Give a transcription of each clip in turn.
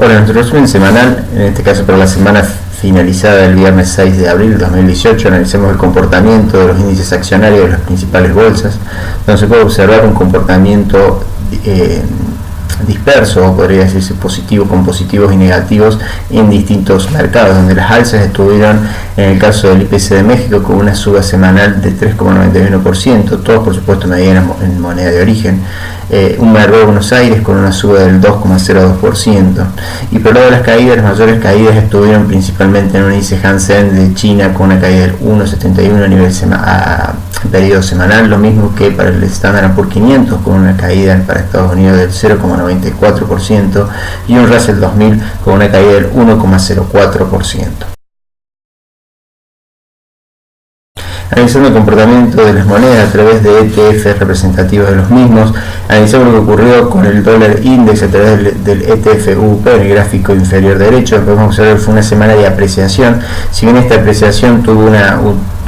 Hola, nuestro resumen semanal, en este caso para la semana finalizada el viernes 6 de abril de 2018, analicemos el comportamiento de los índices accionarios de las principales bolsas, donde se puede observar un comportamiento disperso, o podría decirse positivo, con positivos y negativos en distintos mercados, donde las alzas estuvieron en el caso del IPC de México con una suba semanal de 3,91%, todos por supuesto medidas en moneda de origen, un mercado de Buenos Aires con una suba del 2,02%, y por lado de las caídas, las mayores caídas estuvieron principalmente en un índice Hansen de China con una caída del 1,71 a nivel periodo semanal, lo mismo que para el Standard & Poor's 500 con una caída para Estados Unidos del 0,94% y un Russell 2000 con una caída del 1,04%. Analizando el comportamiento de las monedas a través de ETF representativos de los mismos, analizamos lo que ocurrió con el dólar index a través del ETF UP en el gráfico inferior derecho. Podemos observar que fue una semana de apreciación, si bien esta apreciación tuvo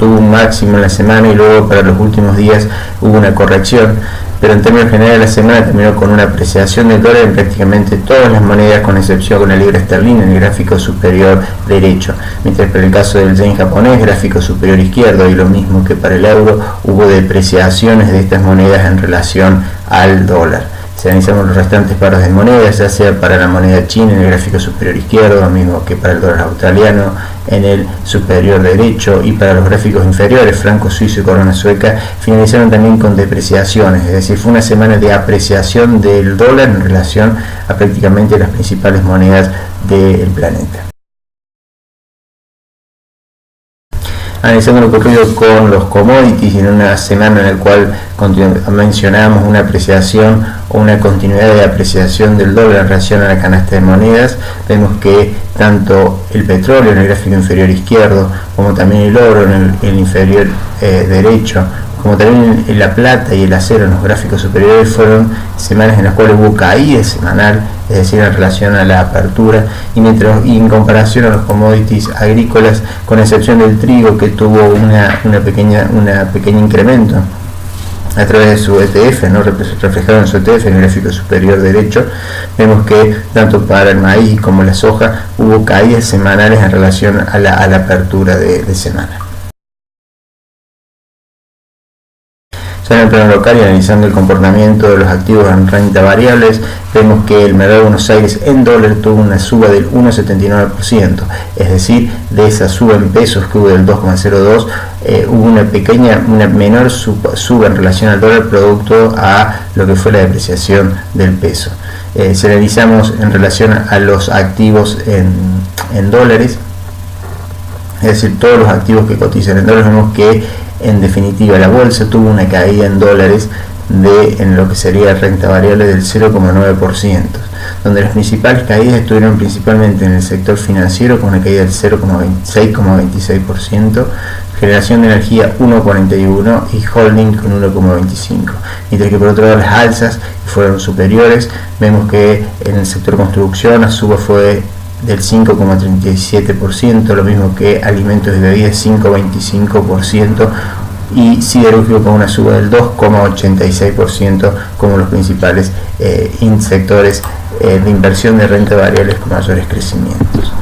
un máximo en la semana y luego para los últimos días hubo una corrección, pero en términos generales la semana terminó con una apreciación del dólar en prácticamente todas las monedas, con excepción con la libra esterlina en el gráfico superior derecho, mientras que en el caso del yen japonés, gráfico superior izquierdo, y lo mismo que para el euro, hubo depreciaciones de estas monedas en relación al dólar. Si analizamos los restantes pares de monedas, ya sea para la moneda china en el gráfico superior izquierdo, lo mismo que para el dólar australiano en el superior derecho, y para los gráficos inferiores, franco suizo y corona sueca, finalizaron también con depreciaciones, es decir, fue una semana de apreciación del dólar en relación a prácticamente las principales monedas del planeta. Analizando lo ocurrido con los commodities en una semana en la cual mencionamos una apreciación o una continuidad de apreciación del dólar en relación a la canasta de monedas, vemos que tanto el petróleo en el gráfico inferior izquierdo, como también el oro en el inferior derecho, como también la plata y el acero en los gráficos superiores, fueron semanas en las cuales hubo caída semanal, es decir, en relación a la apertura, y en comparación a los commodities agrícolas, con excepción del trigo, que tuvo una pequeña incremento a través de su ETF, ¿no? Reflejado en su ETF en el gráfico superior derecho, vemos que tanto para el maíz como la soja hubo caídas semanales en relación a la apertura de semana. En el plano local y analizando el comportamiento de los activos en renta variables, vemos que el mercado de Buenos Aires en dólar tuvo una suba del 1,79%, es decir, de esa suba en pesos que hubo del 2,02%, hubo una menor suba en relación al dólar producto a lo que fue la depreciación del peso. Si analizamos en relación a los activos en dólares, es decir, todos los activos que cotizan en dólares, vemos que en definitiva la bolsa tuvo una caída en dólares en lo que sería renta variable del 0,9%, donde las principales caídas estuvieron principalmente en el sector financiero con una caída del 6,26%, generación de energía 1,41% y holding con 1,25%, mientras que por otro lado las alzas fueron superiores. Vemos que en el sector construcción la suba fue del 5,37%, lo mismo que alimentos y bebidas 5,25%, y siderúrgico con una suba del 2,86% como los principales sectores de inversión de renta variables con mayores crecimientos.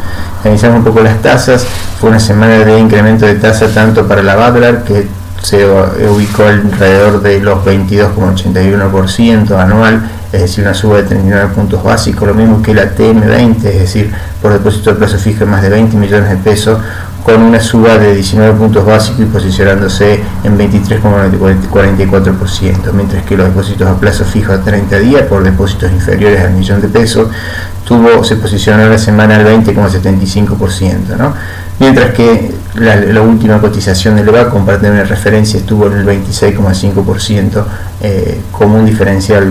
Analizamos un poco las tasas. Fue una semana de incremento de tasa tanto para la Badlar, que se ubicó alrededor de los 22,81% anual, es decir, una suba de 39 puntos básicos, lo mismo que la TM20, es decir, por depósito de plazo fijo de más de 20 millones de pesos, con una suba de 19 puntos básicos y posicionándose en 23,44%, mientras que los depósitos a plazo fijo a 30 días por depósitos inferiores al millón de pesos se posicionó la semana al 20,75%, ¿no? Mientras que la última cotización del EVA, compartiendo una referencia, estuvo en el 26,5%, como un diferencial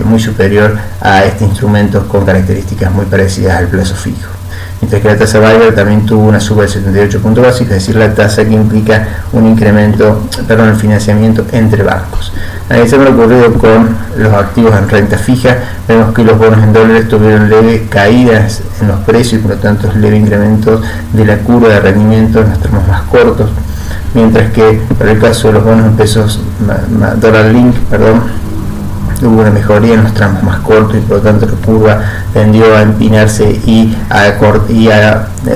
muy superior a este instrumento con características muy parecidas al plazo fijo. Mientras que la tasa Bayer también tuvo una suba de 78 puntos básicos, es decir, la tasa que implica el financiamiento entre bancos. Analizando lo ocurrido con los activos en renta fija, vemos que los bonos en dólares tuvieron leves caídas en los precios y por lo tanto leve incremento de la curva de rendimiento en los tramos más cortos, mientras que para el caso de los bonos en pesos dólar link, hubo una mejoría en los tramos más cortos y por lo tanto la curva tendió a empinarse y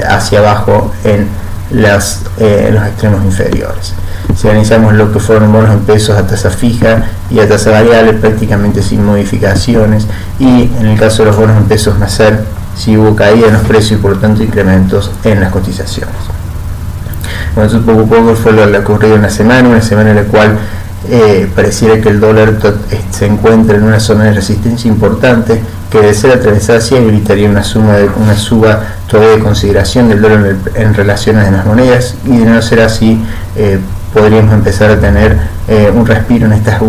hacia abajo en los extremos inferiores. Si analizamos lo que fueron bonos en pesos a tasa fija y a tasa variable, prácticamente sin modificaciones, y en el caso de los bonos en pesos MESER sí hubo caída en los precios y por lo tanto incrementos en las cotizaciones. Bueno, eso poco a poco fue lo que ocurrió en una semana en la cual pareciera que el dólar se encuentra en una zona de resistencia importante que de ser atravesada sí habilitaría una suba todavía de consideración del dólar en relación a las demás monedas, y de no ser así podríamos empezar a tener un respiro en estas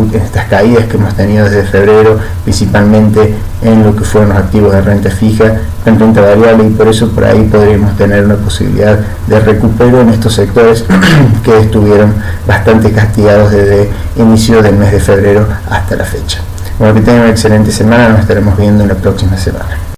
caídas que hemos tenido desde febrero, principalmente en lo que fueron los activos de renta fija, en renta variable, y por eso por ahí podríamos tener una posibilidad de recupero en estos sectores que estuvieron bastante castigados desde inicio del mes de febrero hasta la fecha. Bueno, que tengan una excelente semana, nos estaremos viendo en la próxima semana.